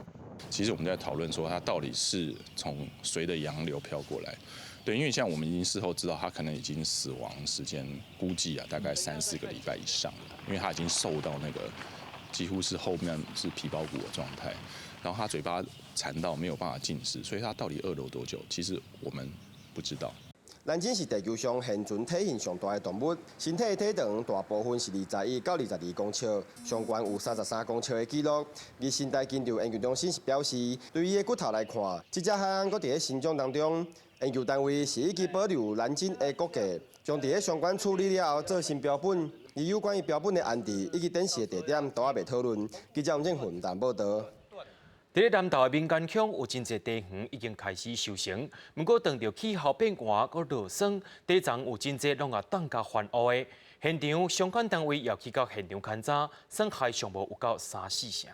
其实我们在讨论说，它到底是从随着洋流飘过来。对，因为像我们已经事后知道，它可能已经死亡时间估计大概3、4个礼拜以上了，因为它已经受到那个几乎是后面是皮包骨的状态，然后他嘴巴馋到没有办法进食，所以他到底饿了多久，其实我们不知道。蓝鲸是地球上现存体型上大的动物，身体体长大部分是21到22公尺，上悬有33公尺的纪录。而现代金流研究中心是表示，对伊的骨头来看，这只海岸搁伫咧成长当中。研究单位是已经保留蓝鲸的骨骼，将伫咧相关处理了后做成标本。而有关于标本的安置以及展示的地点都还未讨论。记者王正混淡报道。伫咧南投的民间乡有真侪地园已经开始收成，不过当着气候变寒佮落霜，地层有真侪拢也冻甲翻乌的。现场相关单位也去到现场勘查，损害尚无有到3-4成。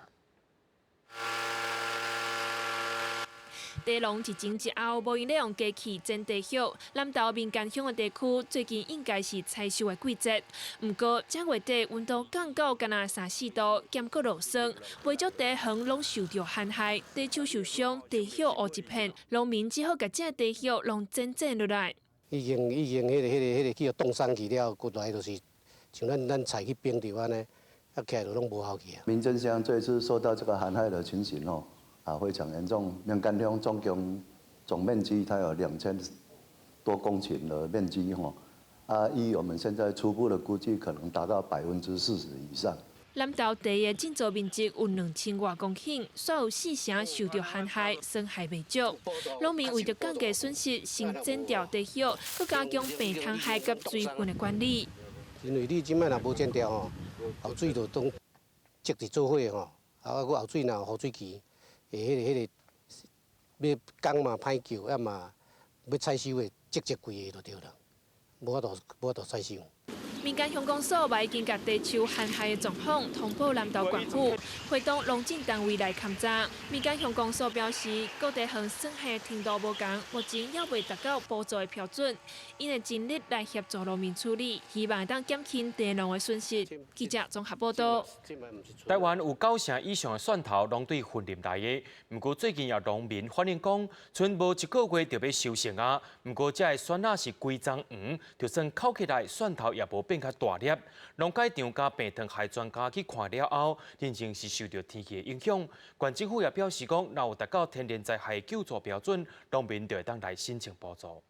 地龙一前一后，无因咧用机器剪地叶。南投民间乡的地区最近应该是采收的季节，不过这月底温度降到敢若3-4度，兼搁落霜，每足地园拢受到旱害，地树受伤，地叶乌一片，农民只好甲这地叶拢剪落来。已经，迄个叫冻伤去了，骨来就是像咱采去冰着安尼，啊起来就拢无效去啊。民间乡这一次受到这个旱害的情形哦。非常严重。民间乡总共总面积它有2000多公顷的面积依我们现在初步的估计，可能达到40%以上。南投地的建造面积有2000多公顷，所有4成受到旱害，损害未少。农民为着降低损失，先剪掉地叶，佮加强病虫害及水分的管理。因为你即摆若无剪掉后水就当积伫做伙佮后水若有雨水期。迄个要工嘛歹叫，要嘛要采收的积贵个就对啦，无法度采收。民间乡公所已经甲地树旱害的状况通报南投县府，会动农政单位来勘查。民间乡公所表示，各地方损害的程度无同，目前还未达到补助的标准，因会尽力来协助农民处理，希望当减轻地农的损失。记者综合报道。台湾有9成以上的蒜头拢对分林来的，不过最近有农民反映讲，剩无1个月就要收成啊。不过这蒜仔是规张黄，就算烤起来蒜头也无变较大粒。农改场加病虫害专家去看了后，认定是受到天气的影响。县政府也表示讲，若有达到天然灾害救助标准，农民就会当来申请补助。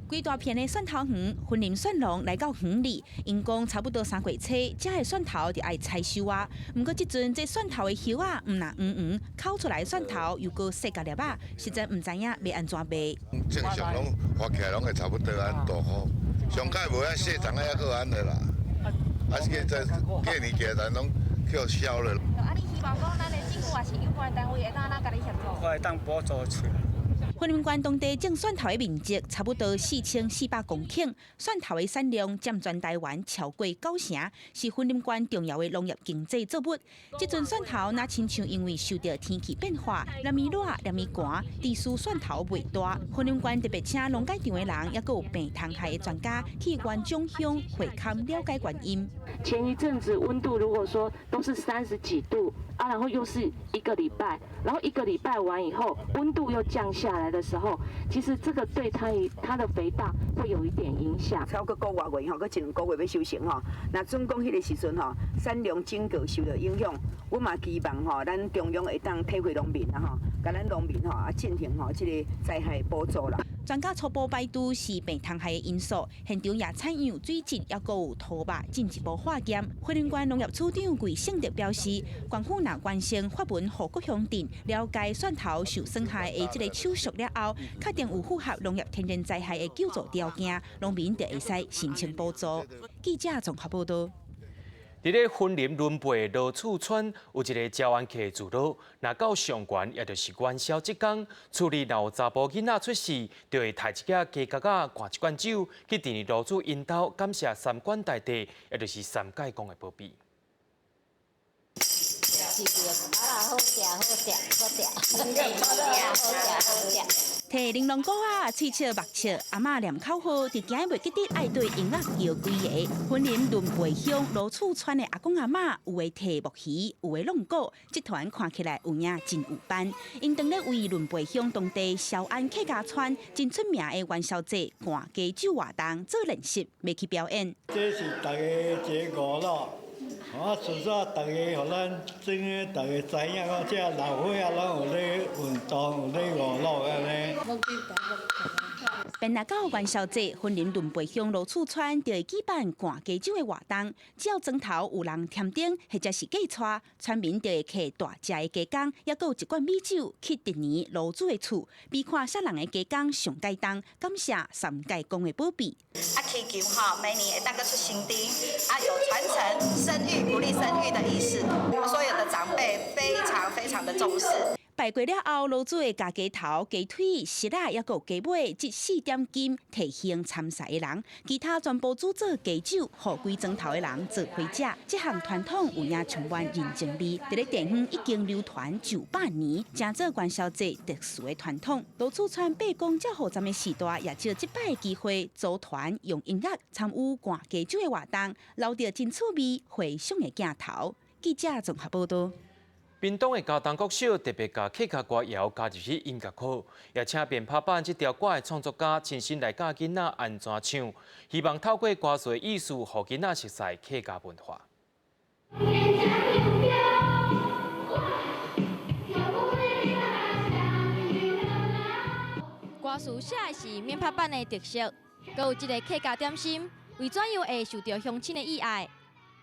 规大片的蒜头园，分林蒜农来到园里，因讲差不多3月初，这的蒜头就爱采收啊。不过即阵这蒜头的叶啊，唔那黄黄，烤出来的蒜头又个细甲粒啊，实在唔知影要安怎卖。正常拢活起来拢会差不多安大块，上盖无遐细长个还阁安的啦。啊，是个过年期咱拢叫销了。啊，你希望讲咱的政府也是有关单位会当甲你协助？会当补助出来。分林县当地种蒜头的面积差不多4400公顷，蒜头的产量占全台湾超过9成，是分林县重要的农业经济作物。这阵蒜头若亲像因为受到天气变化，连咪热、连咪寒，地区蒜头袂大。分林县特别请农改场的人，也有病虫害的专家去县中乡会勘了解原因。前一阵子温度如果说都是30几度啊，然后又是1个礼拜，然后1个礼拜完以后温度又降下来的时候，其实这个对它的肥大会有一点影响。超过1个月搁1、2个月要收成那总共迄个时阵产量整个受到影响。我嘛希望咱中央会当体会农民甲咱农民进行这个灾害补助啦。专家初步排除是病虫害的因素，现场也采样水质，也阁有土肉进一步化验。花莲县农业处长桂胜德表示，县府若完成发文予各乡镇了解蒜头受损害的这个手续了后，确定有符合农业天然灾害的救助条件，农民就会使申请补助。记者综合报道。伫咧分林仑背罗厝村有一个招安客住落，若到上悬，也就是元宵即天，厝里若有查甫囡仔出世，就会抬一架鸡脚啊，灌一罐酒，去第二炉主因兜感谢三官大帝，也就是三界公的保庇。摕玲珑果啊，喙笑目笑，阿嬷念口号，伫今袂记得爱对音乐摇几个。分林仑背乡罗厝村的阿公阿嬷，有的摕木鱼，有的弄果，集团看起来有影真有班。因当咧为仑背乡当地萧安客家村真出名的元宵节灌鸡酒活动做练习，要去表演。这是大家一个娱乐，顺续大家，互咱整个大家知影讲，这老伙仔拢有咧运动，有咧娱乐安尼。便拿到元宵节，婚林轮背乡罗厝村就会举办赶家酒的活动。只要庄头有人添丁或者是嫁娶，村民就会摕大只的鸡公，也有一罐米酒去第年炉主的厝，比看杀人的鸡公上界当，感谢三界公的保庇。祈求每年会当个出新丁，有传承生育、鼓励生育的意思。所有的长辈非常的重视。拜过了后，炉主的家鸡头、鸡腿、翅仔，也有鸡尾，即4点金提行参赛的人，其他全部煮做鸡酒，互规庄头的人做伙食。这项传统有影充满人情味，伫咧地方已经流传900年，成做元宵节特殊的传统。罗厝村八公照后站的时代，也借这摆的机会，组团用音乐参与赶鸡酒的活动，留着真趣味、回想的镜头。记者综合报道。屏东的嘉东国小特别把客家歌谣加入去音乐课，也请编拍版这条歌的创作家亲身来教囡仔安怎唱，希望透过歌词艺术，让囡仔熟悉客家文化。歌词写的是面拍版的特色，佮有一个客家点心，为怎样会受到乡亲的喜爱？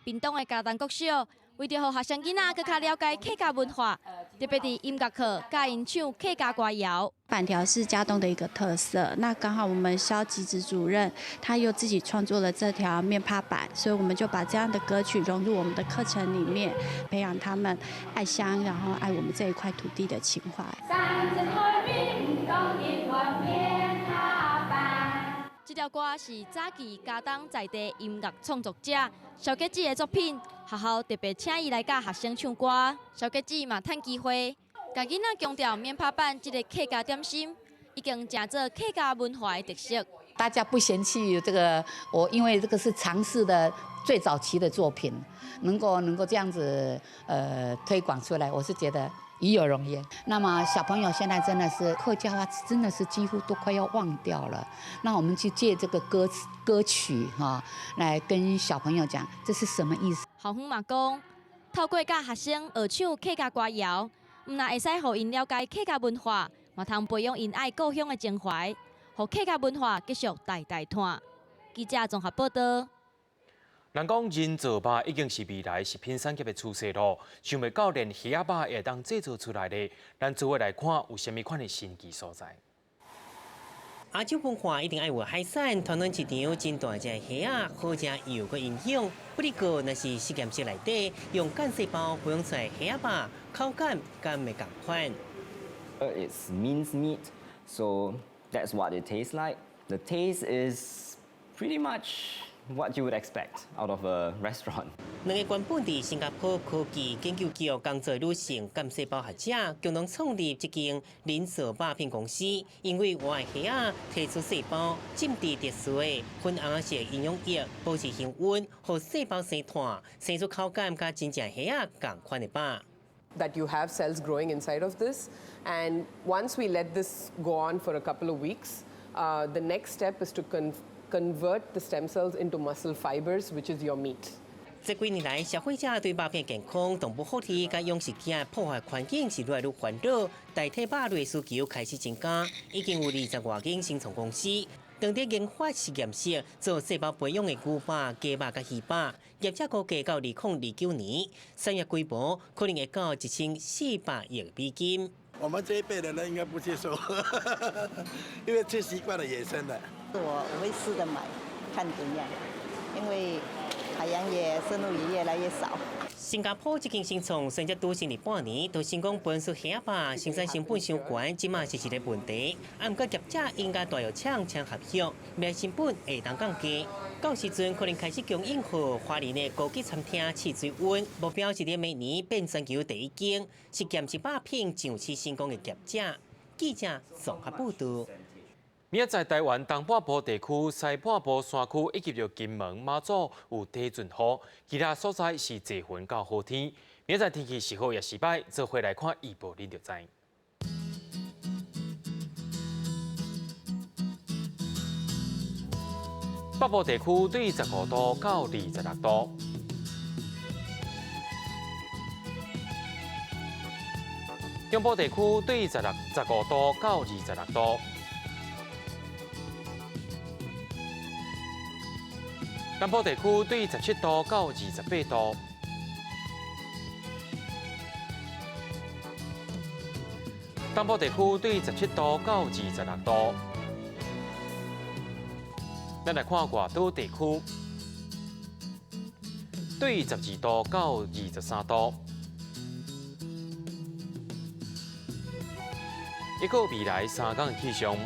屏东的嘉东国小。为着让学生囡仔更加了解客家文化，特别伫音乐课教因唱客家歌谣。板条是嘉东的一个特色，那刚好我们肖吉子主任他又自己创作了这条面趴板，所以我们就把这样的歌曲融入我们的课程里面，培养他们爱乡，然后爱我们这一块土地的情怀。这条歌是早期嘉东在地音乐创作者肖吉子的作品，学校特别请伊来教学生唱歌。肖吉子嘛趁机会，甲囡仔强调面拍板这个客家点心，已经成做客家文化的特色。大家不嫌弃这个，因为这个是尝试的最早期的作品，能够这样子推广出来，我是觉得与有荣焉。那么小朋友现在真的是客家话，真的是几乎都快要忘掉了。那我们就借这个歌曲来跟小朋友讲这是什么意思。校方嘛讲，透过教学生学唱客家歌谣，唔但会使互因了解客家文化，嘛通培养因爱故乡的情怀，互客家文化继续代代传。记者综合报道。人讲人造肉已经是未来食品产业的趋势咯，想袂到连虾肉也当制造出来咧。咱做伙来看有虾米款的新奇所在。亚洲文化一定爱有海产，团团一场真大只虾啊，好食又有个营养。不过那是实验室内底用干细胞培养出来虾肉，口感敢袂共款。It's minced meat, so that's what it tastes like. The taste is pretty much what you would expect out of a restaurant. 两个原本伫新加坡科技研究局工作女性干细胞学者共同创立一间人造肉片公司，因为活的虾提出细胞浸伫特殊的粉红色营养液，保持恒温，让细胞生团，生出口感甲真正虾共款的肉。That you have cells growing inside of this, and once we let this go on for a couple of weeks, the next step is to convert the stem cells into muscle fibers, which is your meat. 这几年来，消费者对肉片健康、动物福利甲养殖件破坏环境是越来越烦恼，代替肉类需求开始增加，已经有20多间新创公司，当地研发实验室做细胞培养的牛肉、鸡肉甲鱼肉，业者估计到2029年，产业规模可能会到1400亿美金。我们这一辈的人应该不接受，因为吃习惯了野生的。我会试着买，看怎样，因为海洋也生物也越来越少。新加坡这间新创成立都成立半年，就成功分出虾肉生产成本相关，即嘛是一个问题。啊，不过业者应该大约抢合作，卖成本会当降低。到时阵可能开始供应给华人的高级餐厅试水温，目标是咧明年变全球第一间实验室肉片上市成功的业者。记者综合报道。明仔载台湾东半部地区、西半部山区以及着金门、马祖有地震雨，其他所在是多云到好天。明仔载天气是好也是歹，做伙来看预报，你就知。北部地区对15度到26度，中部地区对15度到26度。南部地区对17度到28度。东部地区对17度到26度。咱来看外岛地区，对12度到23度。一个未来3天的气象。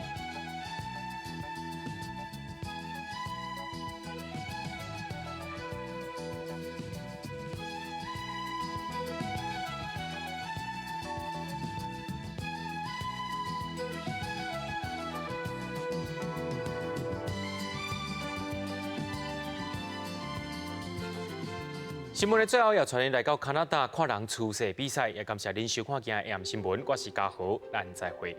新闻的最后要带您来到加拿大看人出世比赛，也感谢您收看今日 AM 新闻，我是嘉豪，咱再会。